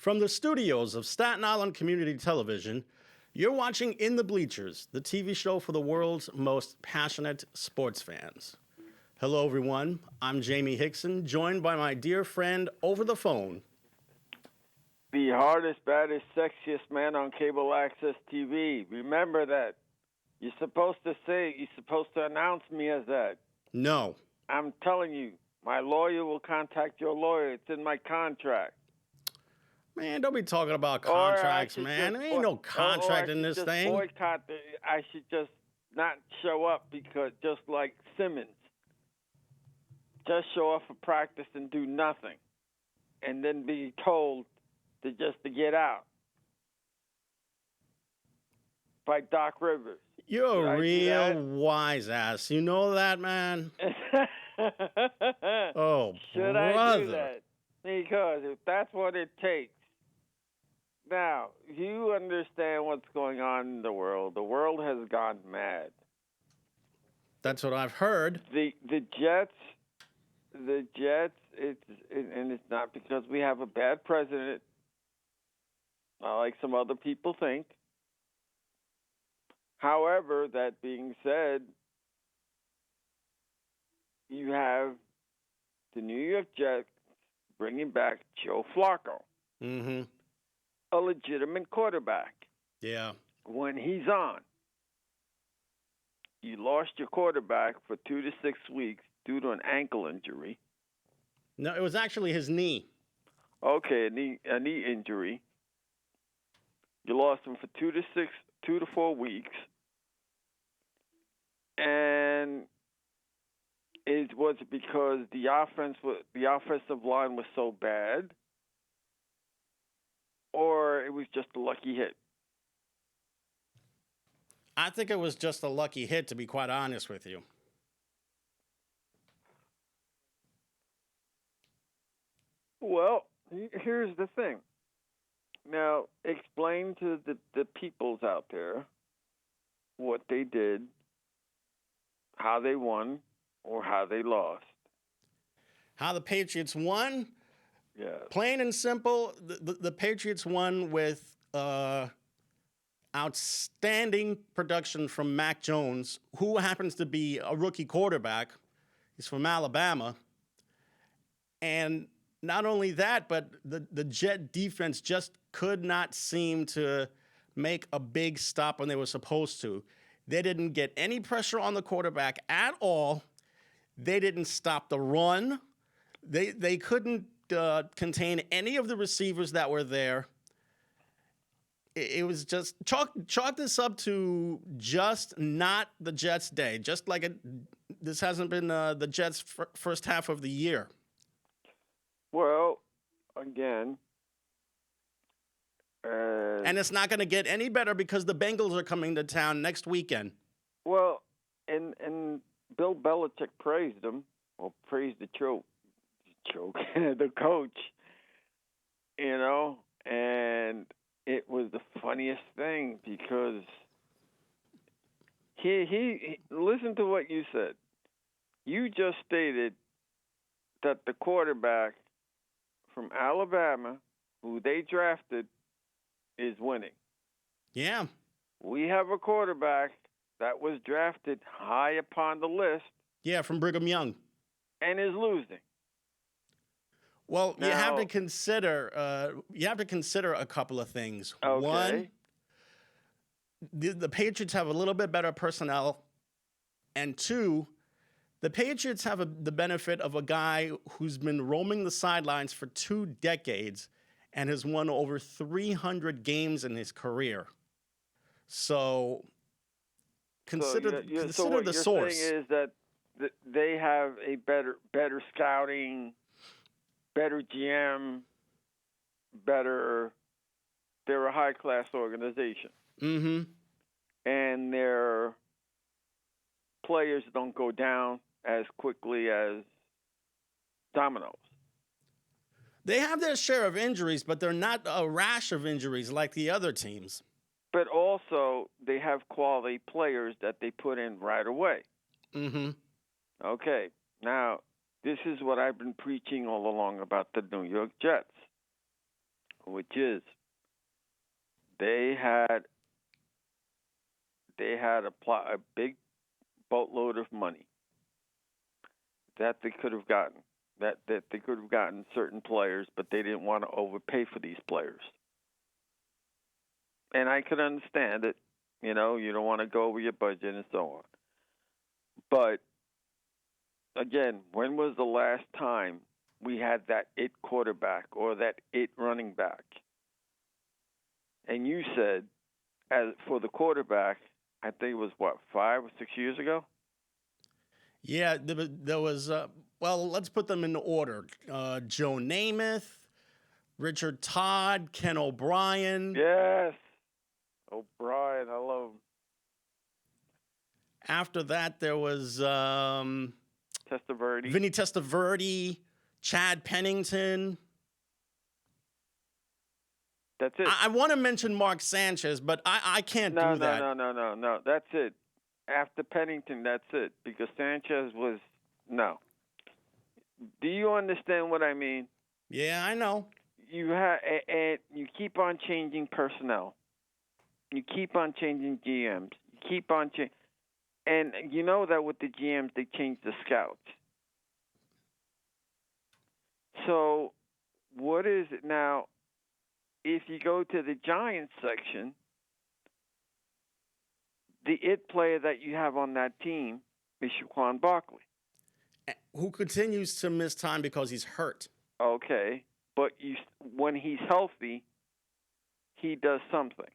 From the studios of Staten Island Community Television, you're watching In the Bleachers, the TV show for the world's most passionate sports fans. Hello, everyone. I'm Jaime Hixson, joined by my dear friend over the phone. The hardest, baddest, sexiest man on cable access TV. Remember that. You're supposed to announce me as that. No. I'm telling you, my lawyer will contact your lawyer. It's in my contract. Man, don't be talking about contracts, man. There ain't no contract in this thing. Boycott. I should just not show up because just like Simmons. Just show up for practice and do nothing. And then be told to get out. By Doc Rivers. You're a real wise ass. You know that, man? Oh, Should brother. I do that? Because if that's what it takes. Now, you understand what's going on in the world. The world has gone mad. That's what I've heard. The Jets, it's not because we have a bad president, like some other people think. However, that being said, you have the New York Jets bringing back Joe Flacco, a legitimate quarterback. Yeah. When he's on, you lost your quarterback for 2 to 6 weeks due to an ankle injury. No, it was actually his knee. Okay, a knee injury. You lost him for 2 to 4 weeks. And was it because the offensive line was so bad, or it was just a lucky hit? I think it was just a lucky hit, to be quite honest with you. Well, here's the thing. Now, explain to the peoples out there what they did, how they won, or how they lost. How the Patriots won? Yeah. Plain and simple, the Patriots won with outstanding production from Mac Jones, who happens to be a rookie quarterback. He's from Alabama. And not only that, but the Jet defense just could not seem to make a big stop when they were supposed to. They didn't get any pressure on the quarterback at all. They didn't stop the run. They couldn't contain any of the receivers that were there. It was just chalk this up to just not the Jets' day. Just like this hasn't been the Jets' first half of the year. Well, again. And it's not going to get any better because the Bengals are coming to town next weekend. Well, and Bill Belichick praised him, or praised the coach, and it was the funniest thing because he listen to what you said. You just stated that the quarterback from Alabama, who they drafted, is winning. Yeah. We have a quarterback that was drafted high upon the list. Yeah, from Brigham Young. And is losing. Well, you have to consider a couple of things. Okay. One, the Patriots have a little bit better personnel. And two, the Patriots have the benefit of a guy who's been roaming the sidelines for 2 decades and has won over 300 games in his career. So consider the source. What you're saying is that they have a better scouting, better GM, they're a high-class organization. Mm-hmm. And their players don't go down as quickly as dominoes. They have their share of injuries, but they're not a rash of injuries like the other teams. But also, they have quality players that they put in right away. Mm-hmm. Okay. Now, this is what I've been preaching all along about the New York Jets. which is they had a big boatload of money that they could have gotten. That they could have gotten certain players, but they didn't want to overpay for these players. And I could understand it. You know, you don't want to go over your budget and so on. But again, when was the last time we had that it quarterback or that it running back? And you said, as for the quarterback, I think it was 5 or 6 years ago. Yeah, there was. Well, let's put them in order. Joe Namath, Richard Todd, Ken O'Brien. Yes, O'Brien, I love him. After that, there was Testaverde. Vinny Testaverde, Chad Pennington. That's it. I want to mention Mark Sanchez, but I can't do that. No. That's it. After Pennington, that's it. Because Sanchez was no. Do you understand what I mean? Yeah, I know. And you keep on changing personnel. You keep on changing GMs. You keep on changing, and you know that with the GMs they change the scouts. So, what is it now? If you go to the Giants section, the it player that you have on that team is Saquon Barkley, who continues to miss time because he's hurt. Okay, but when he's healthy, he does something.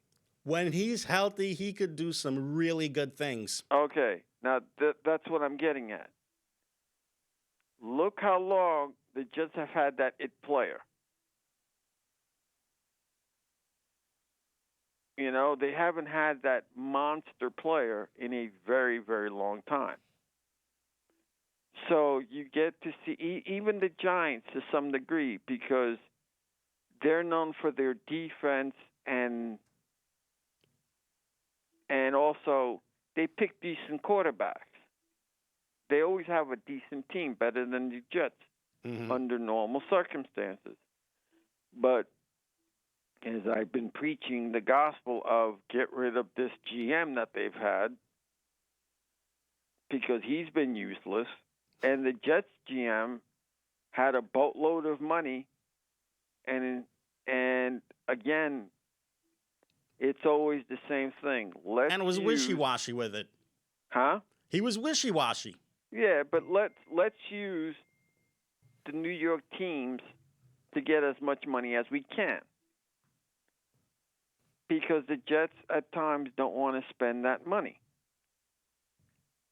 When he's healthy, he could do some really good things. Okay, now that's what I'm getting at. Look how long the Jets have had that it player. You know, they haven't had that monster player in a very, very long time. So you get to see even the Giants to some degree because they're known for their defense and also they pick decent quarterbacks. They always have a decent team, better than the Jets under normal circumstances. But as I've been preaching the gospel of get rid of this GM that they've had because he's been useless, and the Jets GM had a boatload of money, and again, it's always the same thing. And it was wishy-washy with it. Huh? He was wishy-washy. Yeah, but let's use the New York teams to get as much money as we can. Because the Jets at times don't want to spend that money.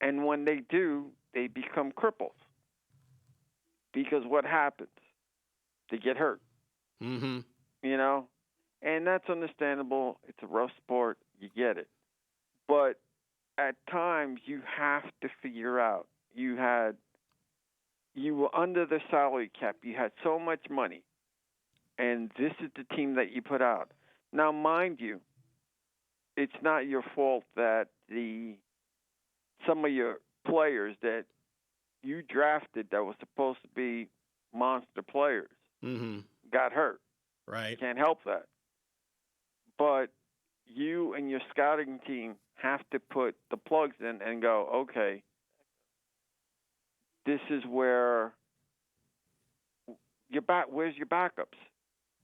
And when they do, they become cripples. Because what happens? They get hurt. Mm-hmm. You know? And that's understandable. It's a rough sport. You get it. But at times, you have to figure out. You were under the salary cap. You had so much money. And this is the team that you put out. Now, mind you, it's not your fault that some of your players that you drafted that were supposed to be monster players got hurt. Right. You can't help that. But you and your scouting team have to put the plugs in and go, okay, this is where where's your backups?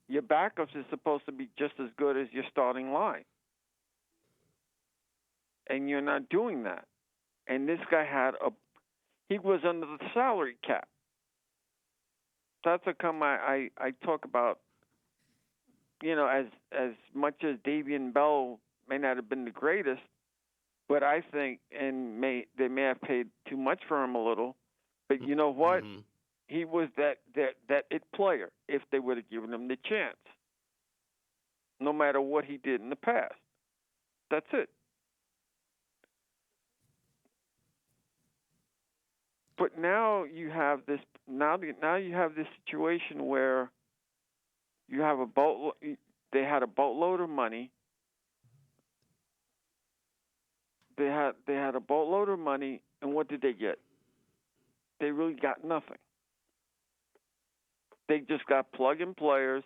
Your backups is supposed to be just as good as your starting line. And you're not doing that. And this guy he was under the salary cap. That's how come I talk about, you know, as much as Davian Bell may not have been the greatest, but I think, they may have paid too much for him a little, but you know what? Mm-hmm. He was that it player if they would have given him the chance. No matter what he did in the past. That's it. But now you have this situation where you have they had a boatload of money. They had a boatload of money, and what did they get? They really got nothing. They just got plug-in players,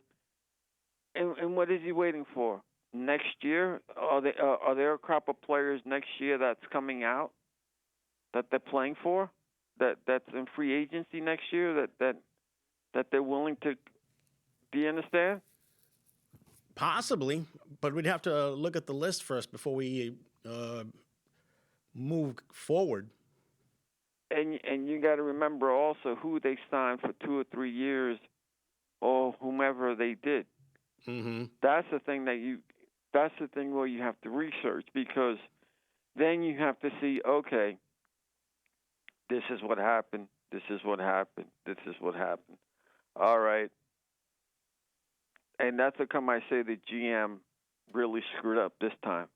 And what is he waiting for? Next year? Are there a crop of players next year that's coming out that they're playing for? That's in free agency next year that they're willing to be in the stand? Possibly, but we'd have to look at the list first before we move forward. And you got to remember also who they signed for 2 or 3 years, or whomever they did. Mm-hmm. That's the thing That's the thing where you have to research, because then you have to see, okay, this is what happened. This is what happened. This is what happened. All right. And that's how come I say the GM really screwed up this time,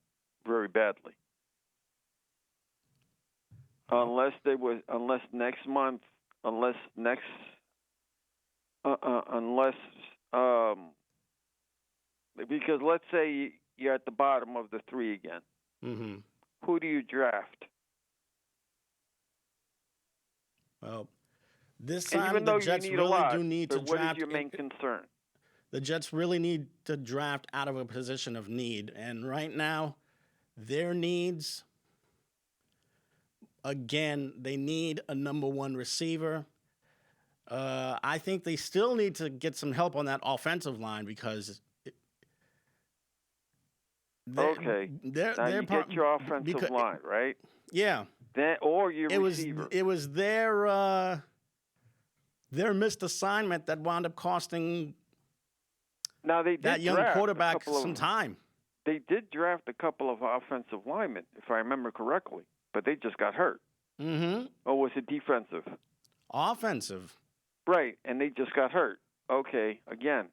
very badly. Unless next month, because let's say you're at the bottom of the 3 again. Mm-hmm. Who do you draft? Well, this And time even the though Jets you need a really lot, do need to but what draft. is your main concern? The Jets really need to draft out of a position of need. And right now, their needs, again, they need a number 1 receiver. I think they still need to get some help on that offensive line because Okay. Now you get your offensive line, right? Yeah. Or your receiver. It was their missed assignment that wound up costing Now they did that young draft quarterback some time. They did draft a couple of offensive linemen, if I remember correctly, but they just got hurt. Mm-hmm. Or was it defensive? Offensive. Right, and they just got hurt. Okay, again.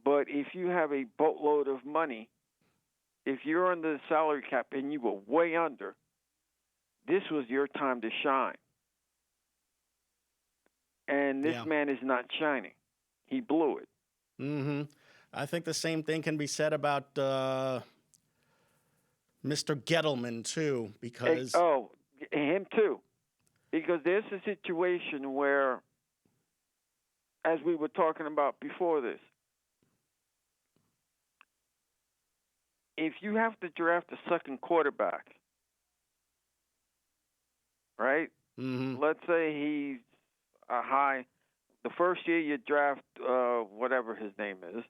But if you have a boatload of money, if you're under the salary cap and you were way under, this was your time to shine. And this man is not shining. He blew it. Mm-hmm. I think the same thing can be said about Mr. Gettleman, too, because... him, too. Because there's a situation where, as we were talking about before this, if you have to draft a second quarterback, right? Mm-hmm. Let's say he's a high. The first year you draft whatever his name is,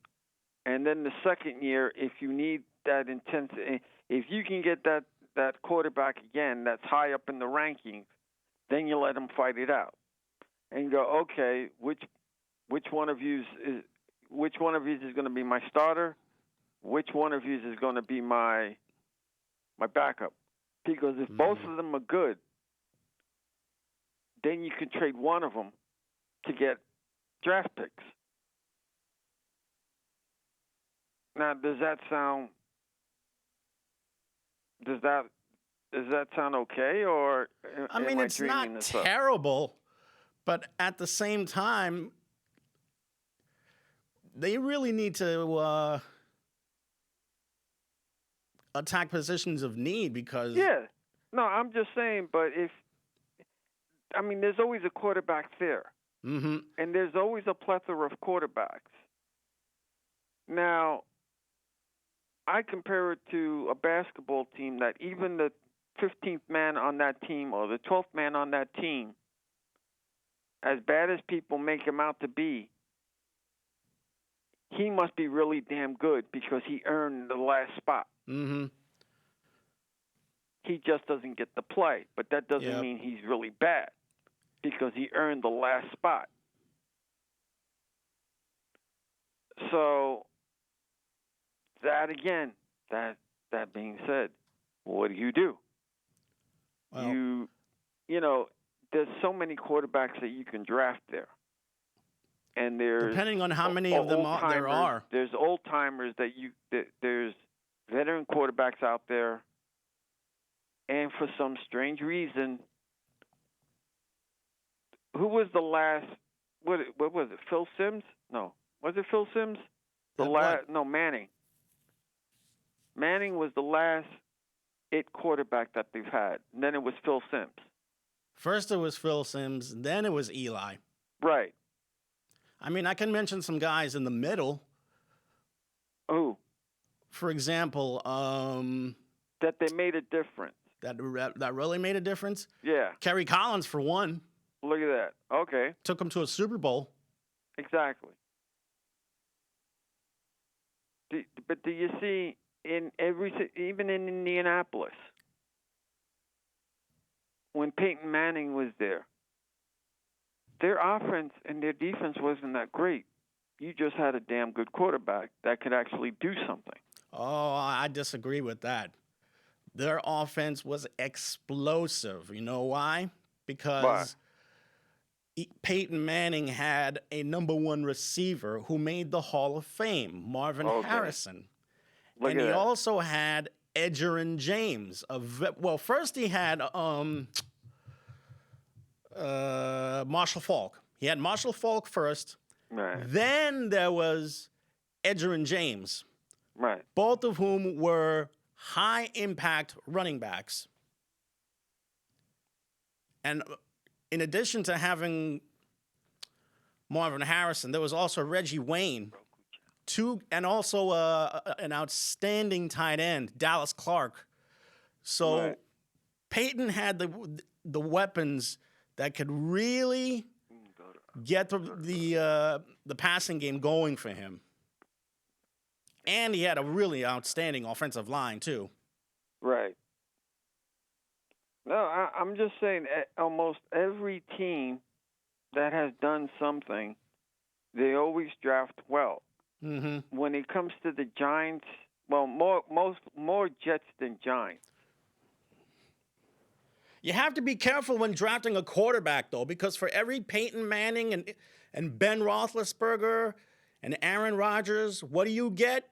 and then the second year, if you need that intensity, if you can get that quarterback again that's high up in the rankings, then you let him fight it out, and you go, okay, which one of you is going to be my starter? Which one of you is going to be my backup? Because if both of them are good, then you can trade one of them to get draft picks. Now, does that sound okay, or I mean, it's not terrible, but at the same time, they really need to attack positions of need because... Yeah. No, I'm just saying, but there's always a quarterback there. Mm-hmm. And there's always a plethora of quarterbacks. Now, I compare it to a basketball team that even the 15th man on that team or the 12th man on that team, as bad as people make him out to be, he must be really damn good because he earned the last spot. Mm-hmm. He just doesn't get the play, but that doesn't mean he's really bad because he earned the last spot. So that again, that being said, what do? Well, there's so many quarterbacks that you can draft there. And there's depending on how many of them there are. There's old timers there's veteran quarterbacks out there. And for some strange reason, who was the last? What was it? Phil Simms? No, was it Phil Simms? Manning. Manning was the last quarterback that they've had. And then it was Phil Simms. First it was Phil Simms, then it was Eli. Right. I mean, I can mention some guys in the middle. Who? For example, That they made a difference. that really made a difference. Yeah. Kerry Collins, for one, Look at that. Okay. took him to a Super Bowl. Exactly. But do you see even in Indianapolis, when Peyton Manning was there, their offense and their defense wasn't that great. You just had a damn good quarterback that could actually do something. Oh, I disagree with that. Their offense was explosive. You know why? Because Peyton Manning had a number one receiver who made the Hall of Fame, Marvin Harrison. Look And at he that. also had Edgerrin James. First he had Marshall Faulk. He had Marshall Faulk first. Right. Then there was Edgerrin James, Right. both of whom were high-impact running backs. And in addition to having Marvin Harrison, there was also Reggie Wayne, and also an outstanding tight end, Dallas Clark. So Right. Peyton had the weapons that could really get the passing game going for him. And he had a really outstanding offensive line, too. Right. No, I'm just saying almost every team that has done something, they always draft well. Mm-hmm. When it comes to the Giants, well, more Jets than Giants. You have to be careful when drafting a quarterback, though, because for every Peyton Manning and Ben Roethlisberger and Aaron Rodgers, what do you get?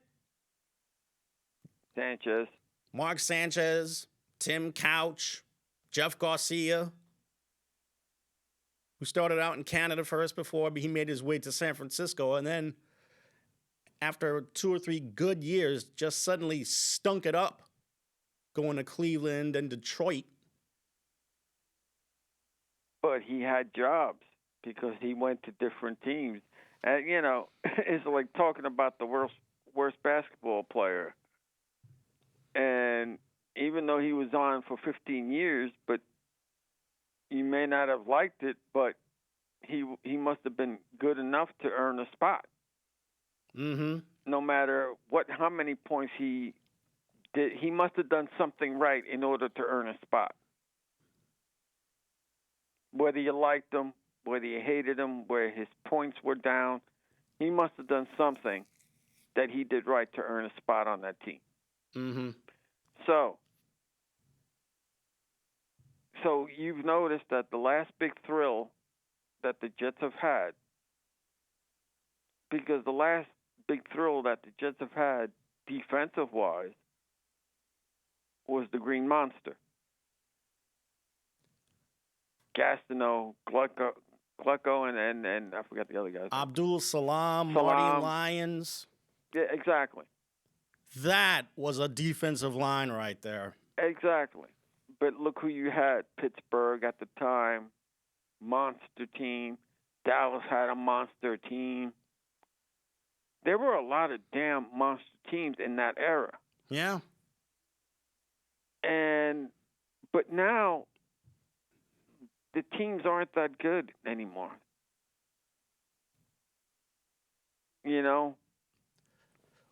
Sanchez. Mark Sanchez, Tim Couch, Jeff Garcia, who started out in Canada first before he made his way to San Francisco, and then after 2 or 3 good years, just suddenly stunk it up, going to Cleveland and Detroit. But he had jobs because he went to different teams. And, it's like talking about the worst basketball player. And even though he was on for 15 years, but you may not have liked it, but he must have been good enough to earn a spot. Mm-hmm. No matter how many points he did, he must have done something right in order to earn a spot. Whether you liked him, whether you hated him, where his points were down, he must have done something that he did right to earn a spot on that team. Mm-hmm. So you've noticed that the last big thrill that the Jets have had, because the last big thrill that the Jets have had defensive-wise was the Green Monster. Gastineau, Glucko, and I forgot the other guys. Abdul Salam, Marty Lyons. Yeah, exactly. That was a defensive line right there. Exactly. But look who you had. Pittsburgh at the time, monster team. Dallas had a monster team. There were a lot of damn monster teams in that era. Yeah. But now the teams aren't that good anymore.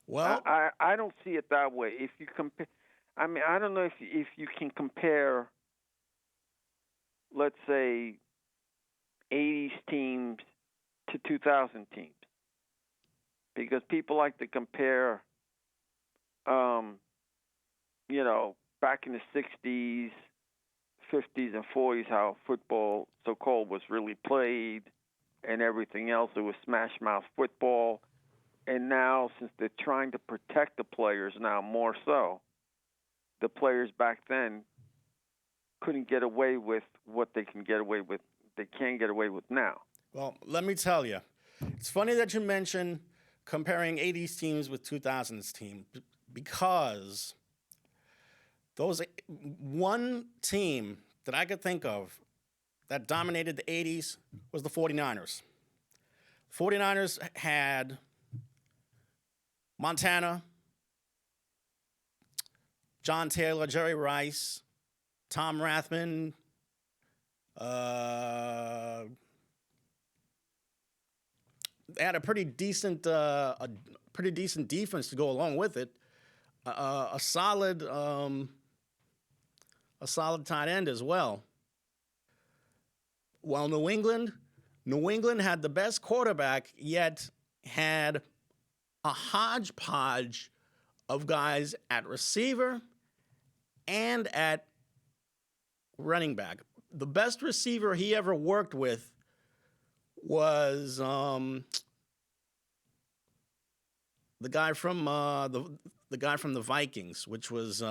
Well, I don't see it that way. If you compare, I mean, I don't know if you can compare, let's say, 80s teams to 2000 teams, because people like to compare, back in the 60s, 50s, and 40s, how football, so-called, was really played, and everything else. It was smash-mouth football. And now, since they're trying to protect the players now more so, the players back then couldn't get away with what they can get away with. They can't get away with now. Well, let me tell you, it's funny that you mention comparing 80s teams with 2000s teams, because those one team that I could think of that dominated the 80s was the 49ers. 49ers had Montana, John Taylor, Jerry Rice, Tom Rathman, they had a pretty decent defense to go along with it. A solid tight end as well. While New England had the best quarterback, yet had a hodgepodge of guys at receiver and at running back. The best receiver he ever worked with was the guy from the Vikings, which was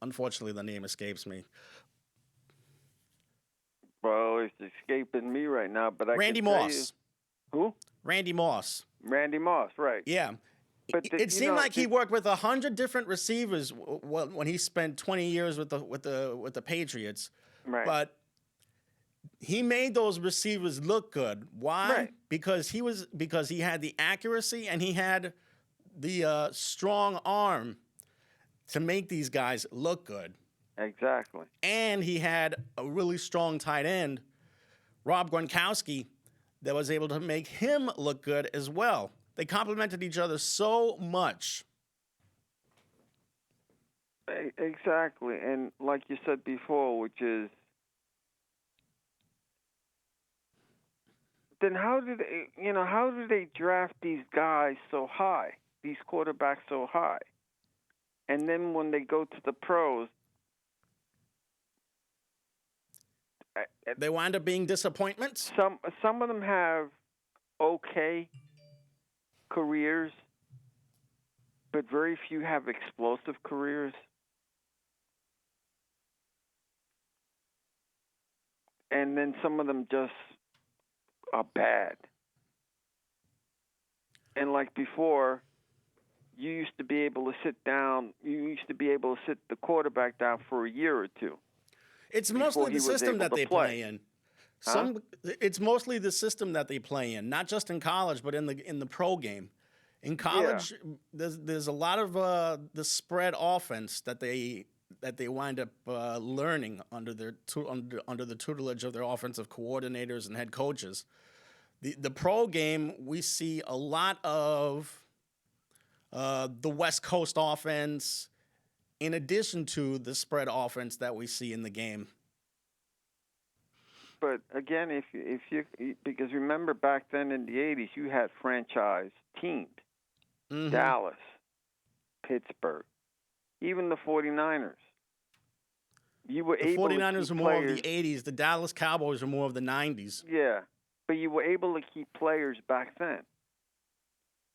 unfortunately the name escapes me. Well, it's escaping me right now, but Randy Moss. Who? Randy Moss. Randy Moss, right? Yeah. But it seemed like he worked with 100 different receivers when he spent 20 years with the Patriots. Right. But he made those receivers look good. Why? Right. Because he had the accuracy and he had the strong arm to make these guys look good. Exactly. And he had a really strong tight end, Rob Gronkowski, that was able to make him look good as well. They complemented each other so much. Exactly. And like you said before, which is, then how do they draft these guys so high, these quarterbacks so high? And then when they go to the pros, they wind up being disappointments. Some of them have okay careers, but very few have explosive careers. And then some of them just are bad. And like before, you used to be able to sit the quarterback down for a year or two. It's mostly the system that they play in. Huh? It's mostly the system that they play in, not just in college, but in the pro game. In college, there's a lot of the spread offense that they wind up learning under the tutelage of their offensive coordinators and head coaches. The pro game, we see a lot of the West Coast offense, in addition to the spread offense that we see in the game. But again, if you because remember back then in the 80s, you had franchise teams. Mm-hmm. Dallas, Pittsburgh, even the 49ers. You were the able 49ers to keep were more players, of the 80s. The Dallas Cowboys were more of the 90s. Yeah, but you were able to keep players back then.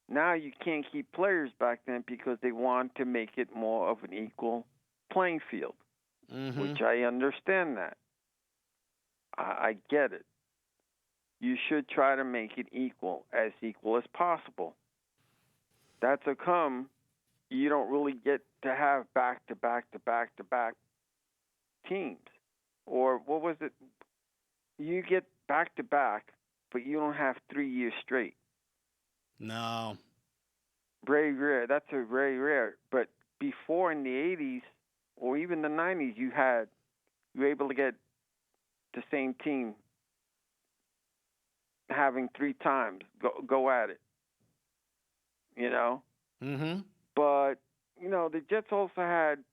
Now you can't keep players back then because they want to make it more of an equal playing field, Mm-hmm. which I understand that. I get it. You should try to make it equal as possible. That's a come. You don't really get to have back-to-back teams. Or what was it? You get back-to-back, but you don't have 3 years straight. No. Very rare. That's a very rare. But before in the 80s or even the 90s, you were able to get the same team having 3 times go at it. You know? Mm-hmm. But, the Jets also had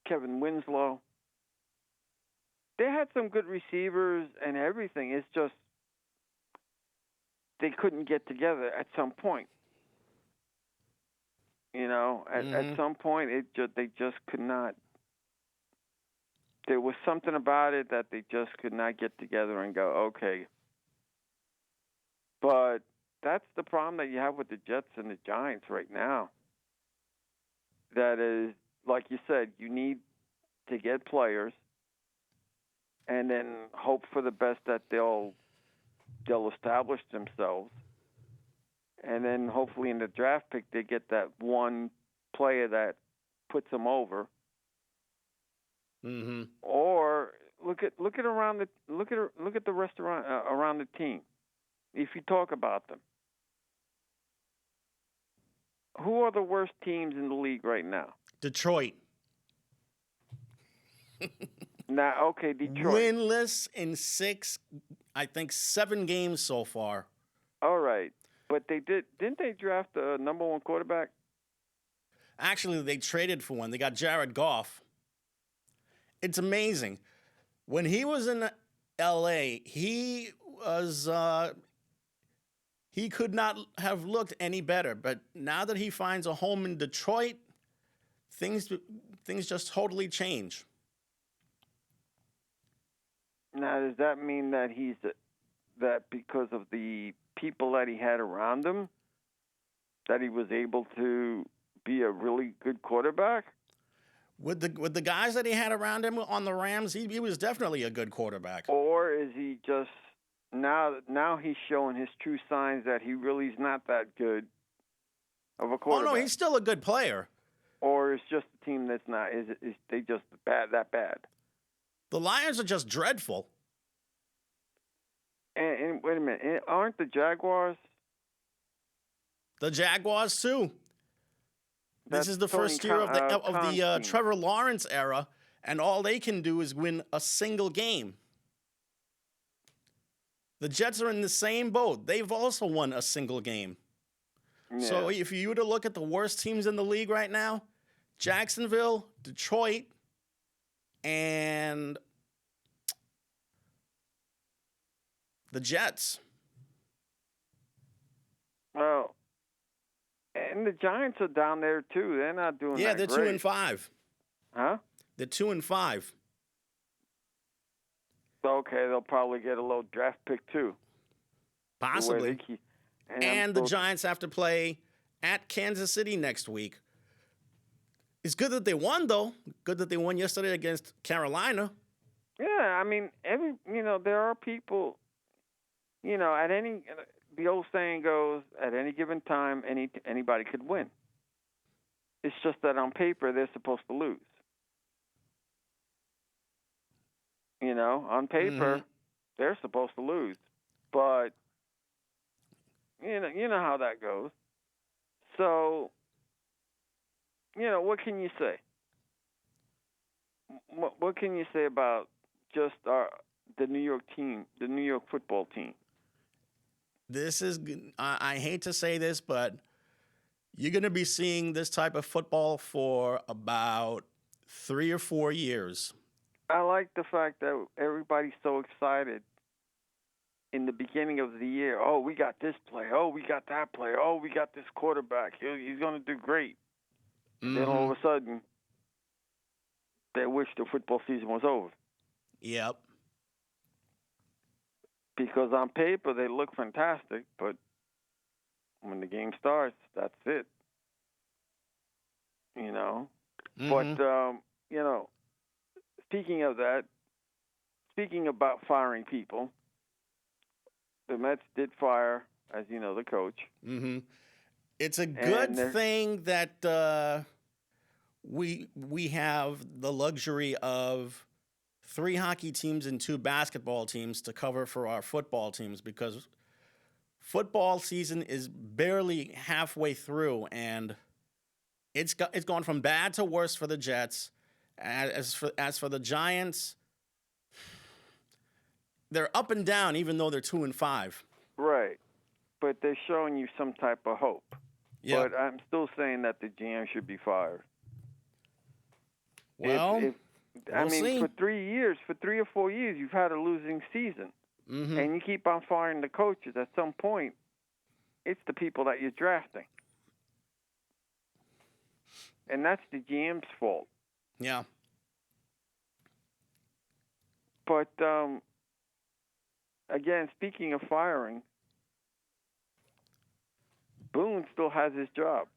Kevin Winslow. They had some good receivers and everything. It's just they couldn't get together at some point. At some point, they just could not. There was something about it that they just could not get together and go, okay. But that's the problem that you have with the Jets and the Giants right now. That is, like you said, you need to get players and then hope for the best that they'll establish themselves. And then hopefully in the draft pick they get that one player that puts them over. Mm-hmm. Or look at the rest around the team. if you talk about them, who are the worst teams in the league right now? Detroit. Now, okay, Detroit. Winless in 7 games so far. All right. But didn't they draft a number 1 quarterback? Actually, they traded for one. They got Jared Goff. It's amazing. When he was in LA, he could not have looked any better. But now that he finds a home in Detroit, things just totally change. Now, does that mean that that because of the people that he had around him, that he was able to be a really good quarterback? With the guys that he had around him on the Rams, he was definitely a good quarterback. Or is he just now he's showing his true signs that he really is not that good of a quarterback? Oh no, he's still a good player. Or it's just a team that's not. Is they just that bad? The Lions are just dreadful. And wait a minute, aren't the Jaguars? The Jaguars too. This is the Tony first year of the Khan's team. Trevor Lawrence era, and all they can do is win a single game. The Jets are in the same boat. They've also won a single game. Yeah. So if you were to look at the worst teams in the league right now, Jacksonville, Detroit, and the Jets. Well, and the Giants are down there too. They're not doing Yeah, that they're great. 2-5. Huh? They're 2-5. Okay, they'll probably get a little draft pick too. Possibly. And the I'm still- Giants have to play at Kansas City next week. It's good that they won, though. Good that they won yesterday against Carolina. Yeah, I mean, there are people. The old saying goes, at any given time, anybody could win. It's just that on paper they're supposed to lose. On paper they're supposed to lose, but you know how that goes. So, what can you say? What can you say about just the New York team, the New York football team? This is, I hate to say this, but you're going to be seeing this type of football for about 3 or 4 years. I like the fact that everybody's so excited in the beginning of the year. Oh, we got this player. Oh, we got that player. Oh, we got this quarterback. He's going to do great. Mm-hmm. Then all of a sudden, they wish the football season was over. Yep. Because on paper, they look fantastic, but when the game starts, that's it. Mm-hmm. But, speaking about firing people, the Mets did fire, as you know, the coach. Mm-hmm. It's a good thing that we have the luxury of 3 hockey teams and 2 basketball teams to cover for our football teams, because football season is barely halfway through, and it's gone from bad to worse for the Jets. As for the Giants, they're up and down, even though they're 2-5. Right, but they're showing you some type of hope. Yeah. But I'm still saying that the GM should be fired. Well, we'll see. For 3 or 4 years, you've had a losing season, Mm-hmm. and you keep on firing the coaches. At some point, it's the people that you're drafting, and that's the GM's fault. Yeah. But again, speaking of firing, Boone still has his job.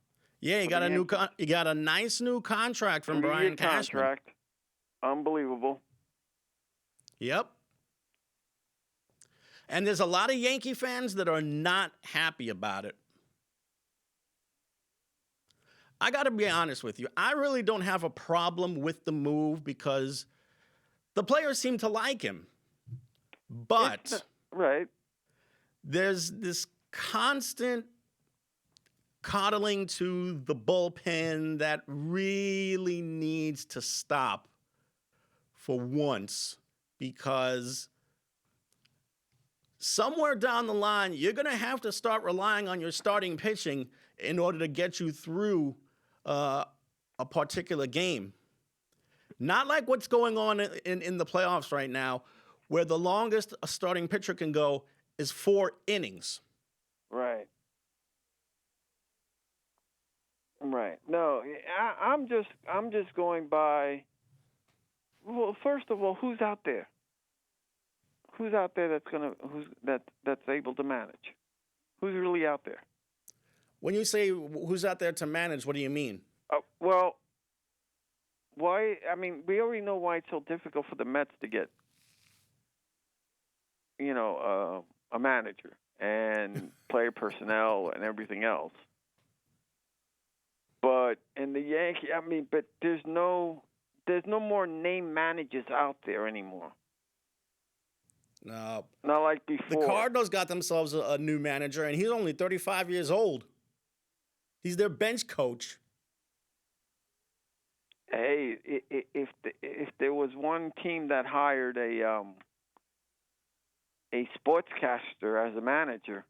Yeah, you got you got a nice new contract from Brian Cashman. Contract. Unbelievable. Yep. And there's a lot of Yankee fans that are not happy about it. I got to be honest with you. I really don't have a problem with the move because the players seem to like him. But Right. there's this constant coddling to the bullpen that really needs to stop for once, because somewhere down the line, you're going to have to start relying on your starting pitching in order to get you through a particular game. Not like what's going on in the playoffs right now, where the longest a starting pitcher can go is 4 innings. Right. Right. No, I'm just going by. Well, first of all, who's out there? Who's out there that's able to manage? Who's really out there? When you say who's out there to manage, what do you mean? Well, why? I mean, we already know why it's so difficult for the Mets to get, a manager and player personnel and everything else. But in the Yankees, but there's no more name managers out there anymore. No. Not like before. The Cardinals got themselves a new manager, and he's only 35 years old. He's their bench coach. Hey, if there was one team that hired a sportscaster as a manager,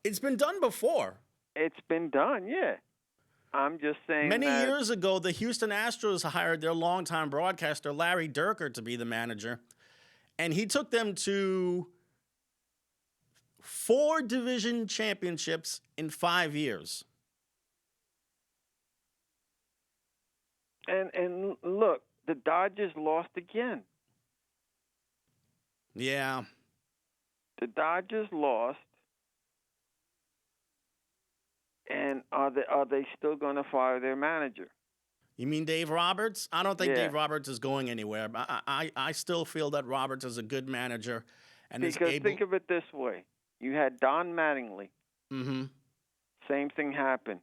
it's been done before. It's been done, yeah. I'm just saying. Many years ago, the Houston Astros hired their longtime broadcaster, Larry Durker, to be the manager. And he took them to 4 division championships in 5 years. And look, the Dodgers lost again. Yeah. The Dodgers lost. And are they still going to fire their manager? You mean Dave Roberts? I don't think Yeah. Dave Roberts is going anywhere. I still feel that Roberts is a good manager. And because think of it this way. You had Don Mattingly. Mm-hmm. Same thing happened.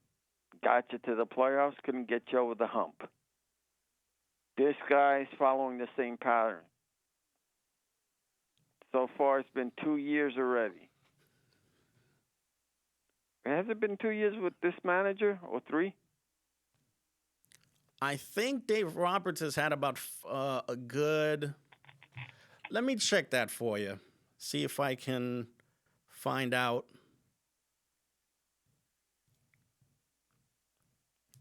Got you to the playoffs, couldn't get you over the hump. This guy's following the same pattern. So far, it's been 2 years already. Has it been 2 years with this manager, or 3? I think Dave Roberts has had about a good... Let me check that for you. See if I can find out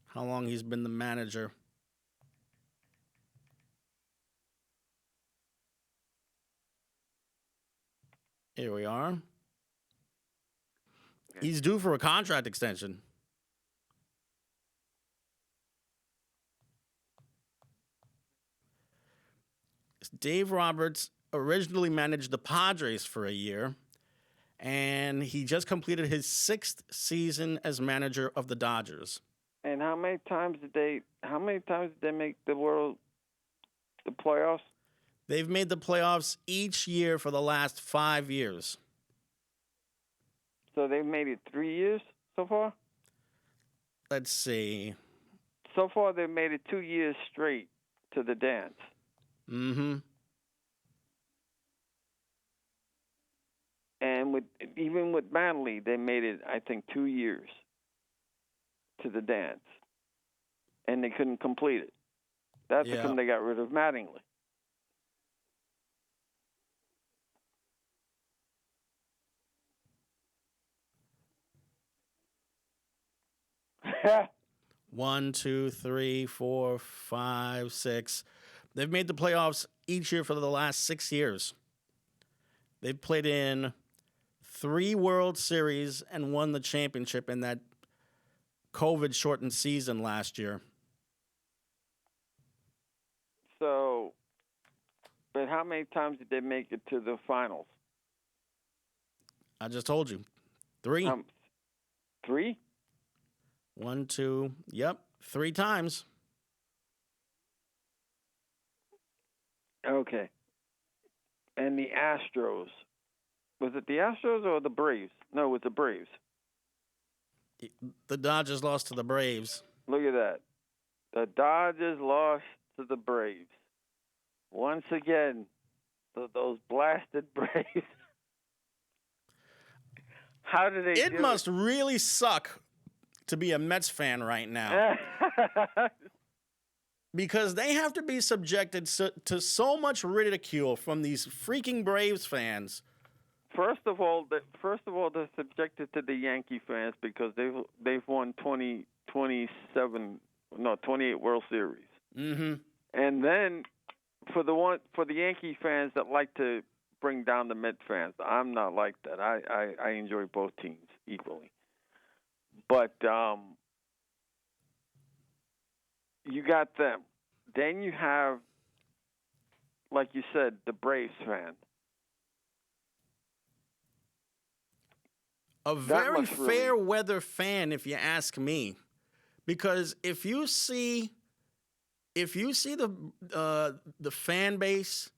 how long he's been the manager. Here we are. He's due for a contract extension. Dave Roberts originally managed the Padres for a year, and he just completed his 6th season as manager of the Dodgers. And how many times did they make the playoffs? They've made the playoffs each year for the last 5 years. So they've made it 3 years so far? Let's see. So far, they've made it 2 years straight to the dance. Mm-hmm. And even with Manley, they made it, I think, 2 years to the dance. And they couldn't complete it. That's how come they got rid of Mattingly. One, two, three, four, five, six. They've made the playoffs each year for the last 6 years. They've played in 3 World Series and won the championship in that COVID-shortened season last year. So, but how many times did they make it to the finals? I just told you. 3. 3? 1, 2, 3 times. Okay. And the Astros. Was it the Astros or the Braves? No, it was the Braves. The Dodgers lost to the Braves. Look at that. The Dodgers lost to the Braves. Once again, those blasted Braves. How do they do It must really suck to be a Mets fan right now because they have to be subjected to so much ridicule from these freaking Braves fans. First of all, they're subjected to the Yankee fans because they've won 28 World Series. Mm-hmm. And then for the Yankee fans that like to bring down the Met fans, I'm not like that. I enjoy both teams equally. But you got them. Then you have, like you said, the Braves fan. A very fair weather fan, if you ask me, because if you see the fan base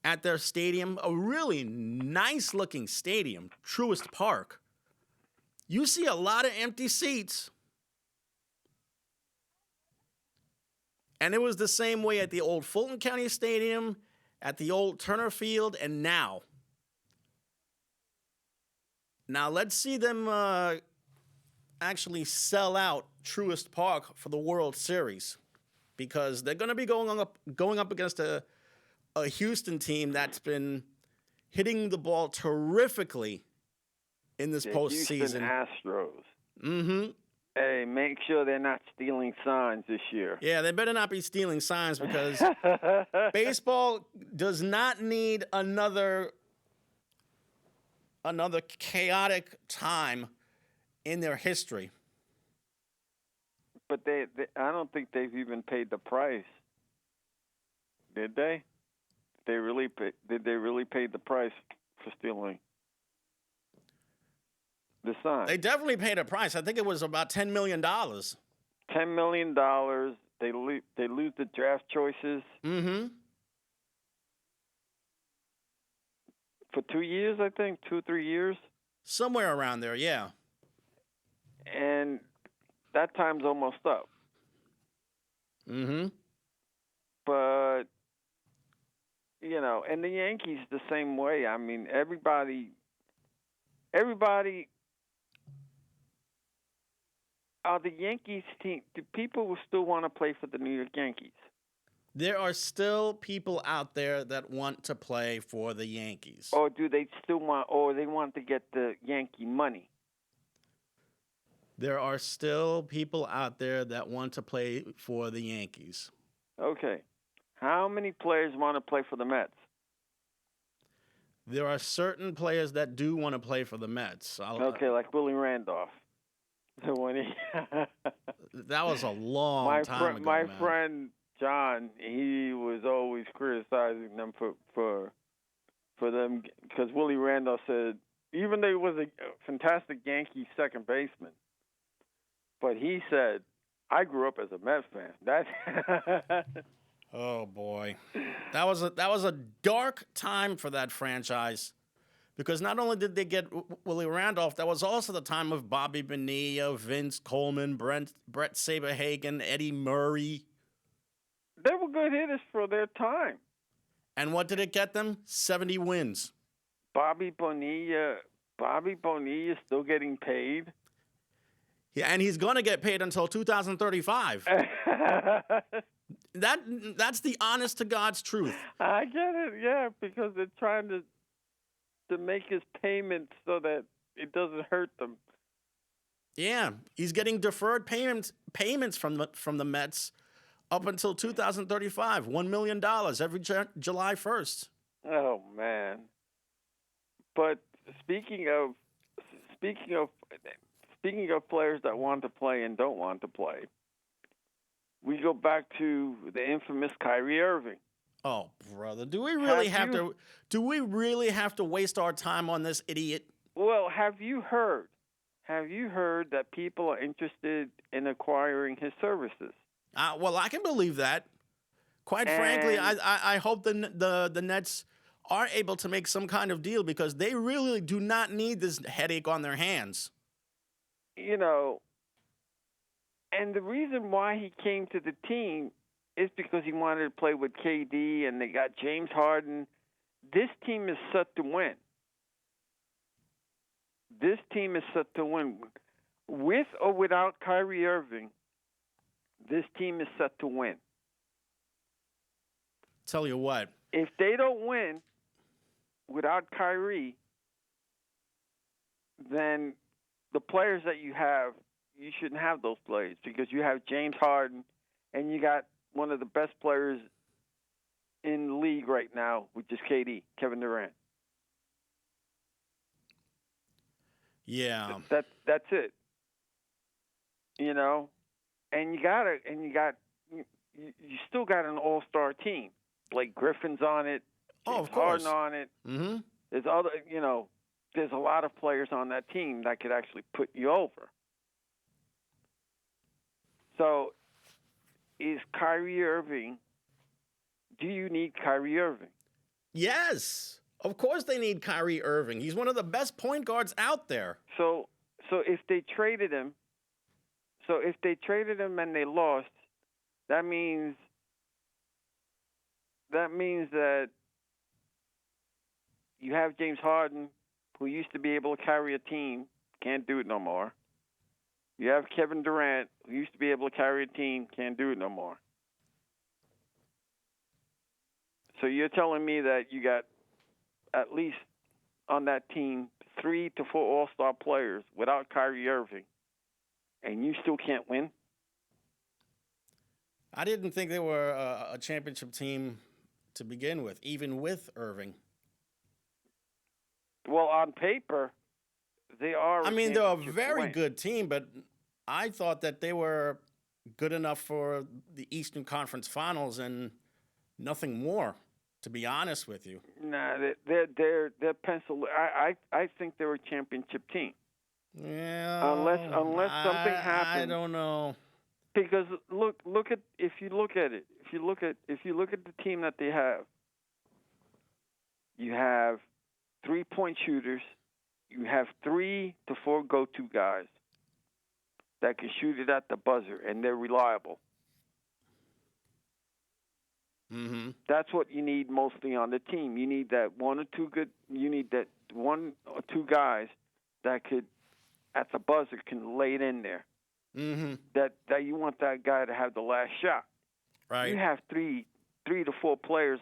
at their stadium, a really nice looking stadium, Truist Park, you see a lot of empty seats. And it was the same way at the old Fulton County Stadium, at the old Turner Field, and now. Now let's see them actually sell out Truist Park for the World Series, because they're going to be going up against a Houston team that's been hitting the ball terrifically in this postseason. Houston Astros. Mm-hmm. Hey, make sure they're not stealing signs this year. Yeah, they better not be stealing signs, because baseball does not need another chaotic time in their history. But I don't think they've even paid the price. Did they? Did they really pay the price for stealing the sign? They definitely paid a price. I think it was about $10 million. $10 million. They lose the draft choices. Mm-hmm. For 2 years, I think, 2 or 3 years. Somewhere around there, yeah. And that time's almost up. Mm-hmm. But, and the Yankees the same way. I mean, everybody, are the Yankees team, do people still want to play for the New York Yankees? There are still people out there that want to play for the Yankees. Or do they still they want to get the Yankee money? There are still people out there that want to play for the Yankees. Okay. How many players want to play for the Mets? There are certain players that do want to play for the Mets. Okay, like Willie Randolph. That was a long time ago. My friend John, he was always criticizing them for them, because Willie Randolph said, even though he was a fantastic Yankee second baseman, but he said, I grew up as a Mets fan. Oh boy, that was a dark time for that franchise, because not only did they get Willie Randolph, that was also the time of Bobby Bonilla, Vince Coleman, Brett Saberhagen, Eddie Murray. They were good hitters for their time. And what did it get them? 70 wins. Bobby Bonilla still getting paid. Yeah, and he's going to get paid until 2035. That's the honest to God's truth. I get it, yeah, because they're trying to make his payments so that it doesn't hurt them. Yeah, he's getting deferred payments from the Mets up until 2035, $1 million every July 1st. Oh man! But speaking of players that want to play and don't want to play, we go back to the infamous Kyrie Irving. Oh, brother, do we really have to waste our time on this idiot? Well, have you heard that people are interested in acquiring his services? Well, I can believe that. Quite frankly, I hope the Nets are able to make some kind of deal, because they really do not need this headache on their hands. And the reason why he came to the team is because he wanted to play with KD, and they got James Harden. This team is set to win. This team is set to win. With or without Kyrie Irving, this team is set to win. Tell you what. If they don't win without Kyrie, then the players that you have, you shouldn't have those players because you have James Harden and you got one of the best players in the league right now, which is KD, Kevin Durant. Yeah. That's it. You know, and you still got an all-star team. Blake Griffin's on it. Oh, James of course. Harden on it. Mm-hmm. There's a lot of players on that team that could actually put you over. So, is Kyrie Irving? Do you need Kyrie Irving? Yes. Of course they need Kyrie Irving. He's one of the best point guards out there. So if they traded him, and they lost, that means that you have James Harden, who used to be able to carry a team, can't do it no more. You have Kevin Durant, who used to be able to carry a team, can't do it no more. So you're telling me that you got at least on that team 3 to 4 all-star players without Kyrie Irving, and you still can't win? I didn't think they were a championship team to begin with, even with Irving. Well, on paper, they are. I mean, they're a very good team, but I thought that they were good enough for the Eastern Conference Finals and nothing more, to be honest with you. Nah, they're pencil. I think they're a championship team. Yeah. Unless something happens. I don't know. Because look at if you look at the team that they have. You have 3-point shooters. You have 3 to 4 go-to guys that can shoot it at the buzzer, and they're reliable. Mm-hmm. That's what you need mostly on the team. You need that 1 or 2 good. You need that 1 or 2 guys that could, at the buzzer, can lay it in there. Mm-hmm. That you want that guy to have the last shot. Right. You have 3 to 4 players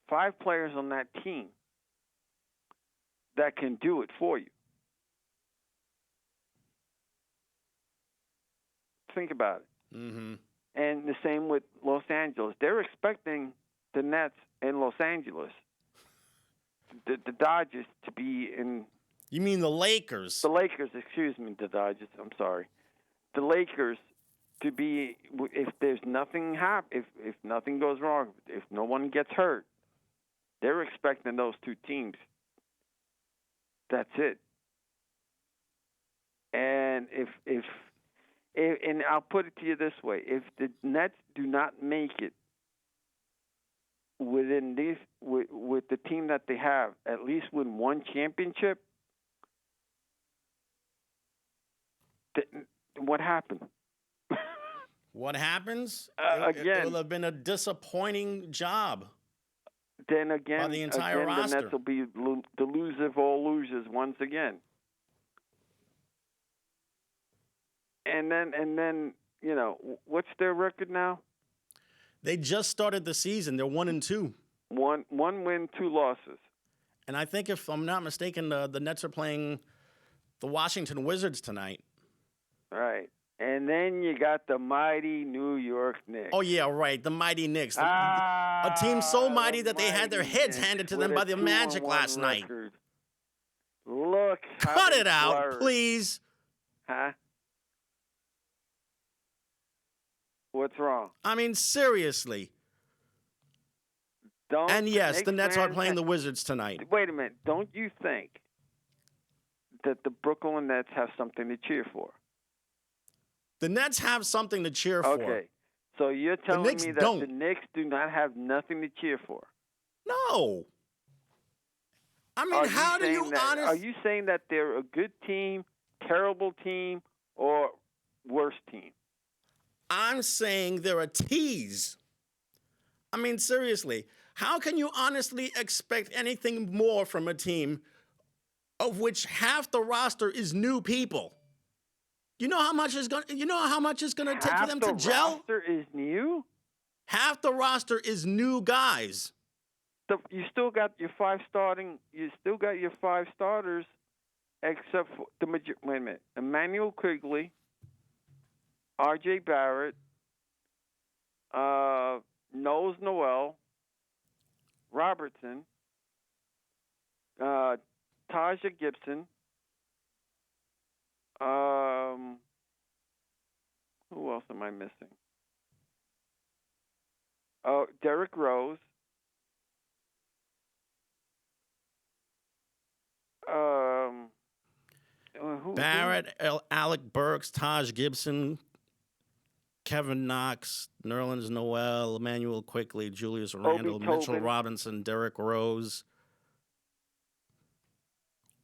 five players on that team that can do it for you. Think about it. Mm-hmm. And the same with Los Angeles. They're expecting the Nets in Los Angeles, the Dodgers to be in. You mean the Lakers? The Lakers, excuse me, the Dodgers. I'm sorry. The Lakers to be, if there's nothing if nothing goes wrong, if no one gets hurt, they're expecting those 2 teams. That's it. And if and I'll put it to you this way: if the Nets do not make it within these with the team that they have, at least win 1 championship, what happened? What happens? Again, it will have been a disappointing job. Then again, by the entire roster. The Nets will be the loser of all losers once again. And then, what's their record now? They just started the season. They're 1-2. One win, 2 losses. And I think, if I'm not mistaken, the Nets are playing the Washington Wizards tonight. Right. And then you got the mighty New York Knicks. Oh, yeah, right. The mighty Knicks. A team so mighty that they had their heads handed to them by the Magic last night. Look. Cut it out, please. Huh? What's wrong? I mean, seriously. And yes, the Nets are playing the Wizards tonight. Wait a minute. Don't you think that the Brooklyn Nets have something to cheer for? The Nets have something to cheer for. Okay. So you're telling me that the Knicks do not have nothing to cheer for? No. I mean, how do you honestly... Are you saying that they're a good team, terrible team, or worse team? I'm saying they're a tease. I mean, seriously, how can you honestly expect anything more from a team of which half the roster is new people. You know how much it's gonna take for them to gel? Half the roster is new? Half the roster is new guys. You still got your five starters, except for wait a minute. Emmanuel Quigley, R.J. Barrett, Knowles Noel, Robertson, Taja Gibson, who else am I missing? Oh, Derrick Rose. Barrett, Alec Burks, Taj Gibson, Kevin Knox, Nerlens Noel, Emmanuel Quigley, Julius Randle, Mitchell Robinson, Derrick Rose,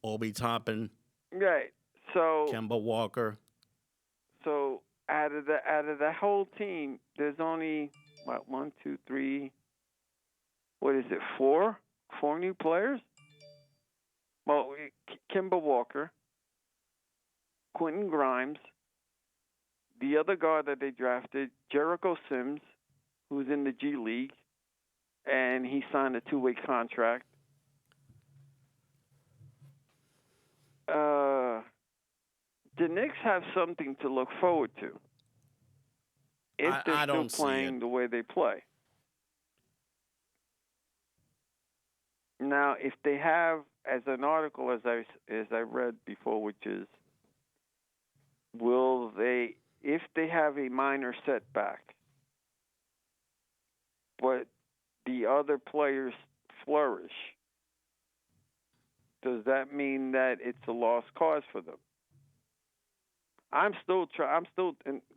Obi Toppin, right? So Kemba Walker. So out of the whole team, there's only what 1, 2, 3. What is it? 4 new players. Well, Kemba Walker, Quentin Grimes, the other guard that they drafted, Jericho Sims, who's in the G League, and he signed a 2-way contract. The Knicks have something to look forward to if they're still playing the way they play. Now, if they have, as an article as I read before, which is, if they have a minor setback, but the other players flourish, does that mean that it's a lost cause for them? And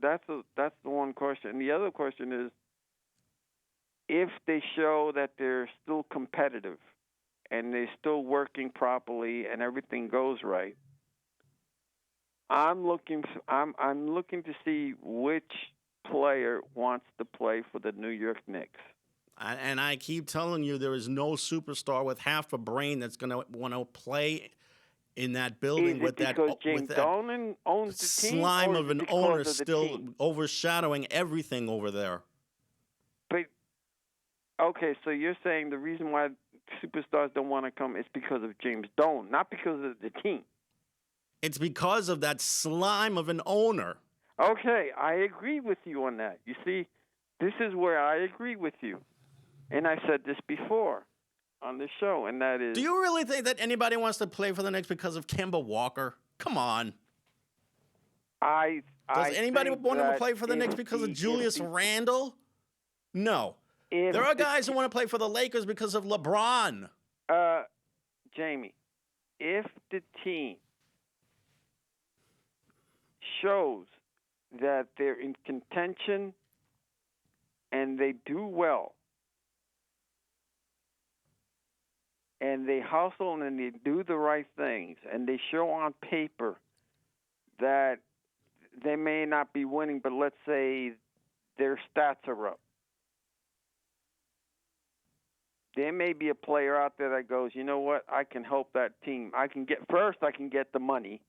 that's the one question. And the other question is, if they show that they're still competitive and they're still working properly and everything goes right, I'm looking to see which player wants to play for the New York Knicks. And I keep telling you, there is no superstar with half a brain that's going to want to play in that building with that Dolan owns the team, slime of an owner still overshadowing everything over there. But okay, so you're saying the reason why superstars don't want to come is because of James Dolan, not because of the team. It's because of that slime of an owner. Okay, I agree with you on that. You see, this is where I agree with you. And I said this before on the show, and that is... Do you really think that anybody wants to play for the Knicks because of Kemba Walker? Come on. Does anybody want to play for the Knicks because of Julius Randle? No. There are guys who want to play for the Lakers because of LeBron. Jamie, if the team shows that they're in contention and they do well, and they hustle and they do the right things, and they show on paper that they may not be winning, but let's say their stats are up. There may be a player out there that goes, you know what, I can help that team. I can get the money,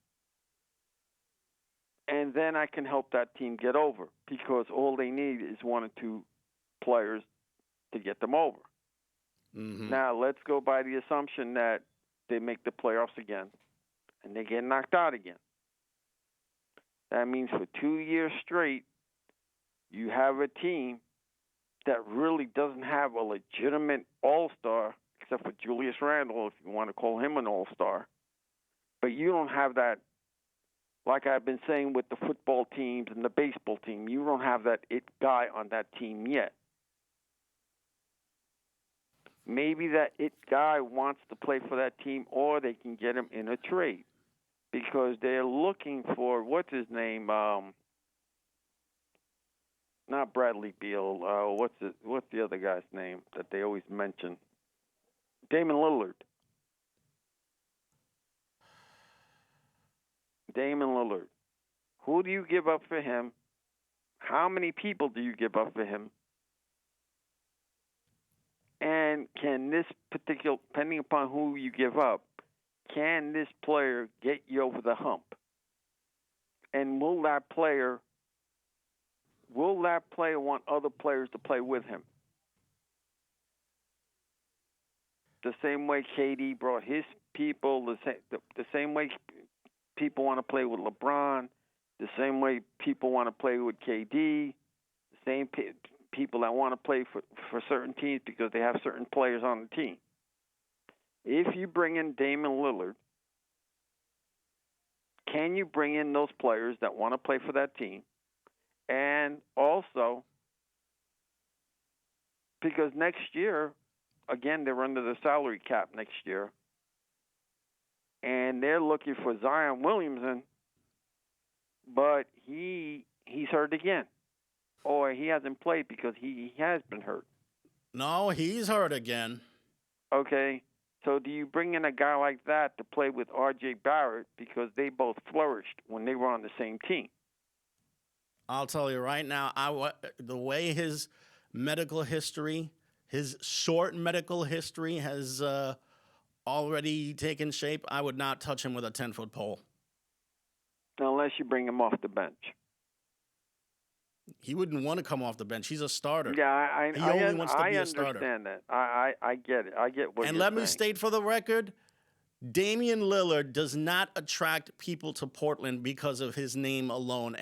and then I can help that team get over, because all they need is 1 or 2 players to get them over. Mm-hmm. Now, let's go by the assumption that they make the playoffs again and they get knocked out again. That means for 2 years straight, you have a team that really doesn't have a legitimate all-star, except for Julius Randle, if you want to call him an all-star. But you don't have that, like I've been saying with the football teams and the baseball team, you don't have that it guy on that team yet. Maybe that it guy wants to play for that team, or they can get him in a trade, because they're looking for, what's his name? Not Bradley Beal. What's the other guy's name that they always mention? Damian Lillard. Who do you give up for him? How many people do you give up for him? And can this particular, depending upon who you give up, can this player get you over the hump? And will that player want other players to play with him? The same way KD brought his people, the same way people want to play with LeBron, the same way people want to play with KD, the same people that want to play for certain teams because they have certain players on the team. If you bring in Damian Lillard, can you bring in those players that want to play for that team? And also, because next year, again, they're under the salary cap next year, and they're looking for Zion Williamson, but he's hurt again, or he hasn't played because he has been hurt. No, he's hurt again. Okay. So do you bring in a guy like that to play with R.J. Barrett because they both flourished when they were on the same team? I'll tell you right now, the way his medical history, his short medical history has already taken shape, I would not touch him with a 10-foot pole. Unless you bring him off the bench. He wouldn't want to come off the bench. He's a starter. Yeah, I starter. understand that. I get it. I get what you're saying. And let me state for the record, Damian Lillard does not attract people to Portland because of his name alone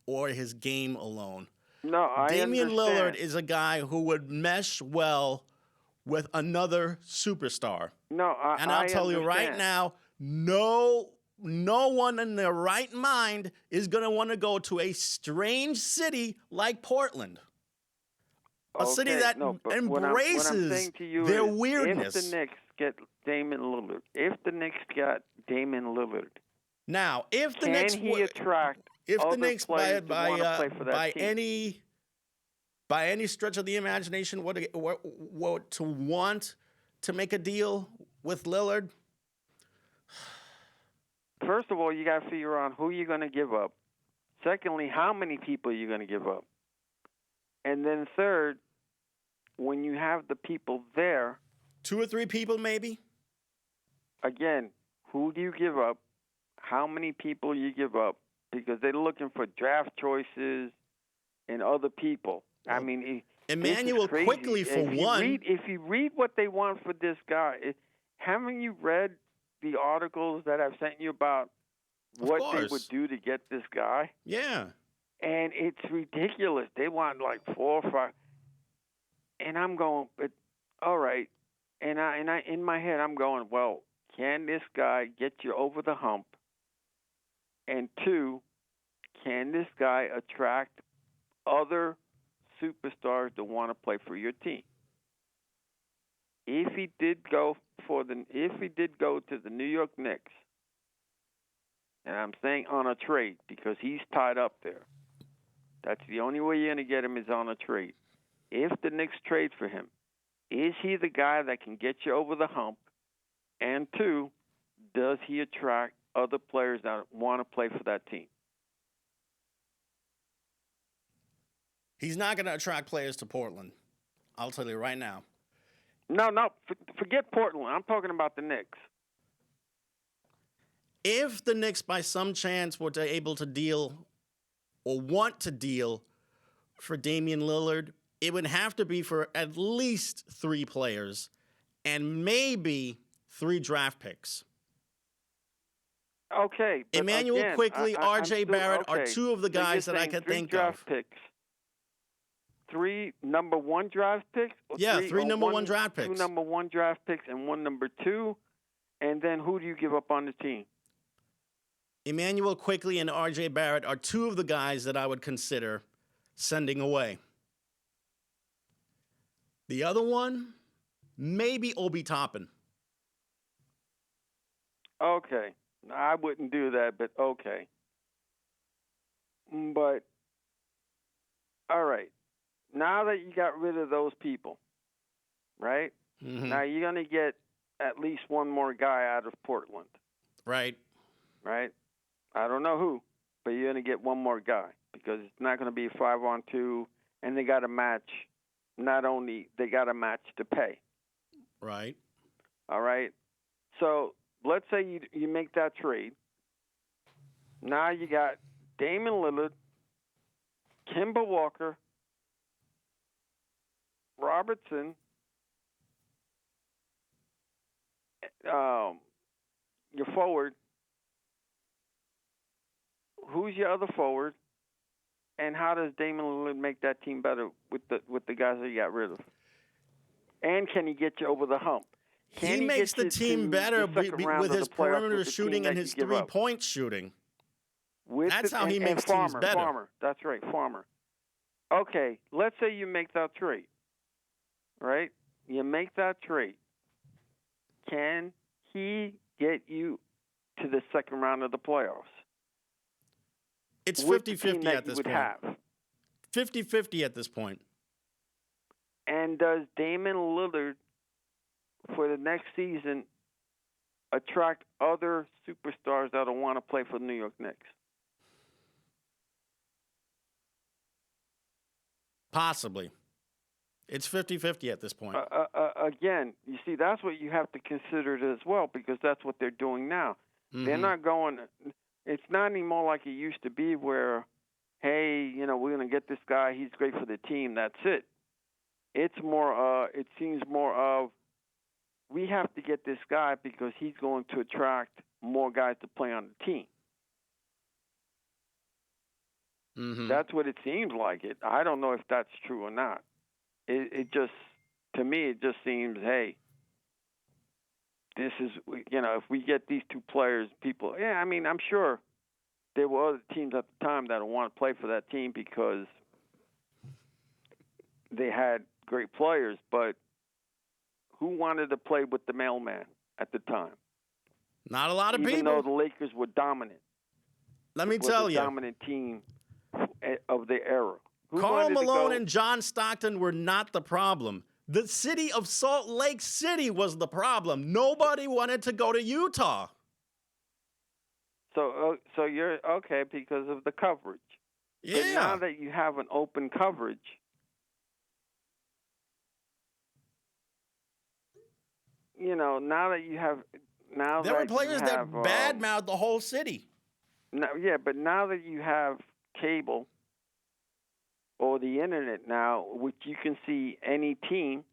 or his game alone. No, Damian understand. Lillard is a guy who would mesh well with another superstar. No, I'll tell you right now, no one in their right mind is going to want to go to a strange city like Portland. A city that embraces their weirdness. If the Knicks get Damian Lillard, now, if the can Knicks he attract other Knicks players to want to play for that team? by any stretch of the imagination what to want to make a deal with Lillard? First of all, you got to figure out who you're going to give up. Secondly, how many people you're going to give up. And then third, when you have the people there, 2 or 3 people maybe? Again, who do you give up? How many people you give up? Because they're looking for draft choices and other people. I mean, Emmanuel Quickly for one. If you read what they want for this guy, haven't you read the articles that I've sent you about what they would do to get this guy? Yeah. And it's ridiculous. They want like 4 or 5. And I'm going, but all right. And I in my head I'm going, well, can this guy get you over the hump? And 2, can this guy attract other superstars to want to play for your team? If he did go to the New York Knicks, and I'm saying on a trade because he's tied up there. That's the only way you're going to get him is on a trade. If the Knicks trade for him, is he the guy that can get you over the hump? And 2, does he attract other players that want to play for that team? He's not going to attract players to Portland. I'll tell you right now. No, forget Portland. I'm talking about the Knicks. If the Knicks, by some chance, were able to deal or want to deal for Damian Lillard, it would have to be for at least 3 players and maybe 3 draft picks. Okay. Emmanuel Quickly, R.J. Barrett are 2 of the guys that I can think of. 3 draft picks. 3 number 1 draft picks? Yeah, 3 number 1 draft picks. 2 number 1 draft picks and 1 number 2. And then who do you give up on the team? Emmanuel Quickly and R.J. Barrett are 2 of the guys that I would consider sending away. The other one, maybe Obi Toppin. Okay. I wouldn't do that, but okay. But, all right. Now that you got rid of those people, right? Mm-hmm. Now you're going to get at least one more guy out of Portland. Right. Right? I don't know who, but you're going to get one more guy because it's not going to be a 5-on-2, and they got to match. Not only they got to match to pay. Right. All right? So let's say you make that trade. Now you got Damian Lillard, Kemba Walker, Robertson, your forward. Who's your other forward? And how does Damian Lillard make that team better with the guys that you got rid of? And can he get you over the hump? He makes the team better with his perimeter shooting and his three-point shooting. That's how he makes teams better. Farmer, that's right, Farmer. Okay, let's say you make that trade, right? You make that trade. Can he get you to the second round of the playoffs? It's 50-50 at this point. 50-50 at this point. And does Damian Lillard, for the next season, attract other superstars that will want to play for the New York Knicks? Possibly. It's 50-50 at this point. Again, you see, that's what you have to consider it as well, because that's what they're doing now. Mm-hmm. They're not going – it's not anymore like it used to be where, hey, we're going to get this guy. He's great for the team. That's it. It's more it seems more of we have to get this guy because he's going to attract more guys to play on the team. Mm-hmm. That's what it seems like. I don't know if that's true or not. It just, to me, it just seems, hey, this is, if we get these two players, people, I mean, I'm sure there were other teams at the time that would want to play for that team because they had great players, but who wanted to play with the mailman at the time? Not a lot of people. Even though the Lakers were dominant. Let me tell you. Dominant team of the era. Karl Malone and John Stockton were not the problem. The city of Salt Lake City was the problem. Nobody wanted to go to Utah. So you're okay because of the coverage. Yeah. But now that you have an open coverage, now that you have there were players that badmouthed the whole city. But now that you have cable or the internet now, which you can see any team,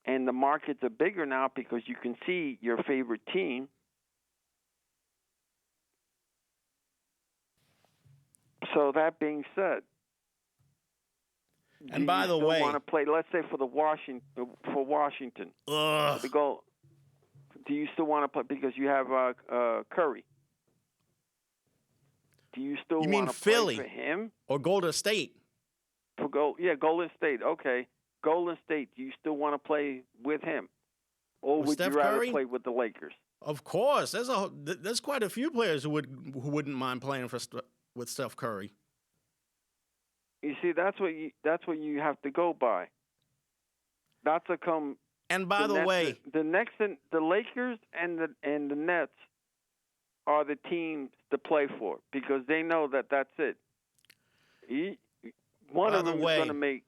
and the markets are bigger now because you can see your favorite team. So that being said, and by the way, want to play? Let's say for Washington, the goal. Do you still want to play because you have Curry? Do you still want to Philly play for him or Golden State? Golden State. Okay, Golden State. Do you still want to play with him, or would Steph you rather Curry? play with the Lakers? Of course, there's quite a few players who wouldn't mind playing with Steph Curry. You see, that's what you have to go by. That's a come. And by the way, the Lakers and the Nets are the teams to play for because they know that that's it. One of them is going to make.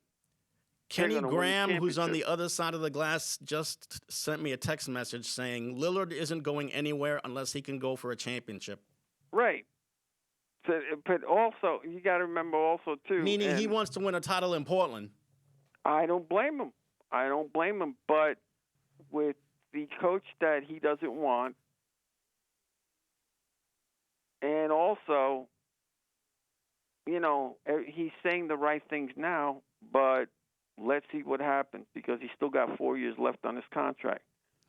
Kenny Graham, who's on the other side of the glass, just sent me a text message saying Lillard isn't going anywhere unless he can go for a championship. Right. So, but also, you got to remember also, too. Meaning he wants to win a title in Portland. I don't blame him. But with the coach that he doesn't want, and also, he's saying the right things now, but let's see what happens because he's still got 4 years left on his contract.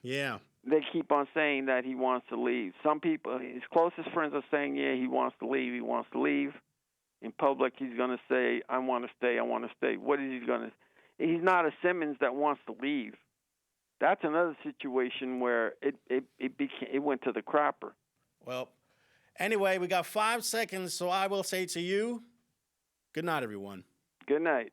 Yeah. They keep on saying that he wants to leave. Some people, his closest friends are saying, yeah, he wants to leave. He wants to leave. In public, he's going to say, I want to stay. I want to stay. What is he going to – he's not a Simmons that wants to leave. That's another situation where it went to the crapper. Well, anyway, we got 5 seconds, so I will say to you, good night, everyone. Good night.